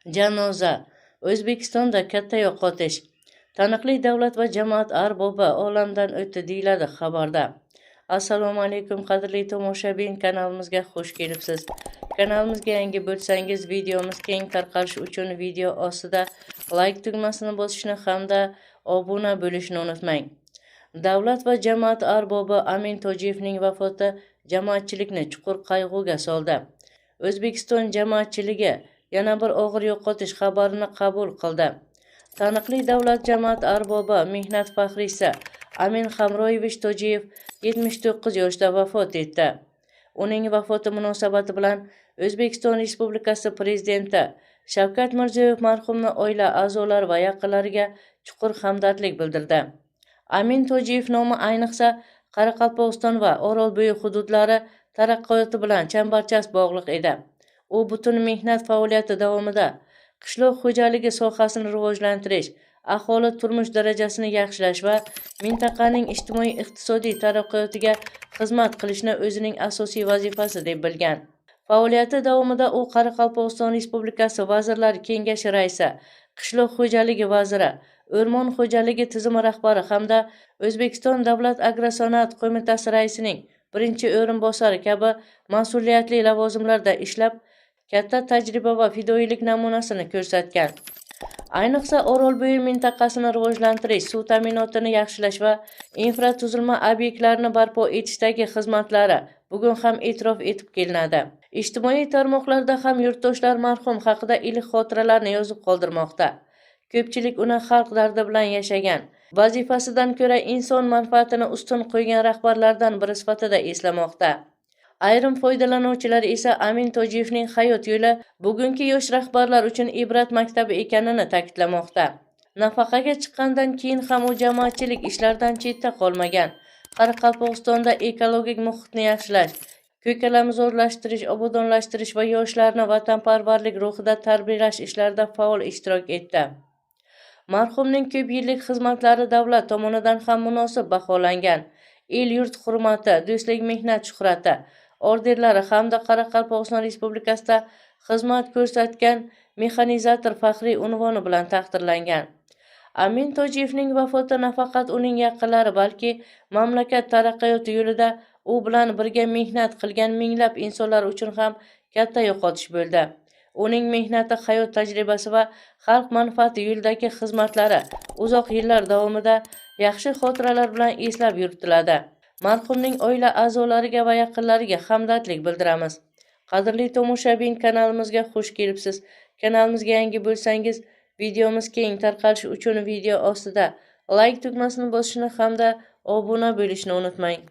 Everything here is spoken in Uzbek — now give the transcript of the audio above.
Janoza. O'zbekistonda katta yo'qotish. Taniqli davlat va jamoat arbobi olamdan o'tdi deyiladi xabarda. Assalomu alaykum qadrli tomoshabin, kanalimizga xush kelibsiz. Kanalimizga yangi bo'lsangiz, videomiz keng tarqalishi uchun video ostida like tugmasini bosishni hamda obuna bo'lishni unutmang. Davlat va jamoat arbobi Amin Tojiyevning vafoti jamoatchilikni chuqur qayg'uga soldi. O'zbekiston jamoatchiligi yana bir og'ir yo'qotish xabarini qabul qildi. Taniqli davlat jamoat arbobi, mehnat faxriysi Amin Hamroyevich Tojiyev 79 yoshda vafot etdi. Uning vafoti munosabati bilan O'zbekiston Respublikasi Prezidenti Shavkat Mirziyoyev marhumni oila a'zolari va yaqinlariga chuqur hamdardlik bildirdi. Amin Tojiyev nomi ayniqsa Qoraqalpog'iston va Orolbo'yi hududlari taraqqiyoti bilan chambarchas bog'liq edi. U butun mehnat faoliyati davomida qishloq xo'jaligi sohasini rivojlantirish, aholi turmush darajasini yaxshilash va mintaqaning ijtimoiy-iqtisodiy taraqqiyotiga xizmat qilishni o'zining asosiy vazifasi deb bilgan. Faoliyati davomida u Qoraqalpog'iston Respublikasi Vazirlar Kengashi raisi, qishloq xo'jaligi vaziri, o'rmon xo'jaligi tizimi rahbari hamda O'zbekiston Davlat agrosanoat qo'mitasi raisining birinchi o'rinbosari kabi mas'uliyatli lavozimlarda ishlab, katta tajriba va fidoyilik namunasini ko'rsatgan. Ayniqsa Orolbo'yi mintaqasini rivojlantirish, suv ta'minotini yaxshilash va infratuzilma obyektlarini barpo etishdagi xizmatlari bugun ham e'tirof etib kelinadi. Ijtimoiy tarmoqlarda ham yurtdoshlar marhum haqida iliq xotiralarni yozib qoldirmoqda. Ko'pchilik uni xalq dardi bilan yashagan, vazifasidan ko'ra inson manfaatini ustun qo'ygan rahbarlardan biri sifatida eslamoqda. Ayrim foydalanuvchilar esa Amin Tojiyevning hayot yo'li bugungi yosh rahbarlar uchun ibrat maktabi ekanini ta'kidlamoqda. Nafaqaga chiqqandan keyin ham u jamoatchilik ishlaridan chetda qolmagan. Qoraqalpog'istonda ekologik muhitni yaxshilash, ko'kalamzorlashtirish, obodonlashtirish va yoshlarni vatanparvarlik ruhida tarbiyalash ishlarida faol ishtirok etdi. Marhumning ko'p yillik xizmatlari davlat tomonidan ham munosib baholangan. El-yurt hurmati, do'stlik mehnat shuhrati ordenlari hamda Qoraqalpog'iston Respublikasida xizmat ko'rsatgan mexanizator faxriy unvoni bilan taqdirlangan. Amin Tojiyevning vafoti nafaqat uning yaqinlari, balki mamlakat taraqqiyoti yo'lida u bilan birga mehnat qilgan minglab insonlar uchun ham katta yo'qotish bo'ldi. Uning mehnati, hayot tajribasi va xalq manfaati yo'lidagi xizmatlari uzoq yillar davomida yaxshi xotiralar bilan eslab yuritiladi. Marhumning oila a'zolariga va yaqinlariga hamdardlik bildiramiz. Qadrli tomoshabin, kanalimizga xush kelibsiz. Kanalimizga yangi bo'lsangiz, videomiz keng tarqalishi uchun video ostida like tugmasini bosishni hamda obuna bo'lishni unutmang.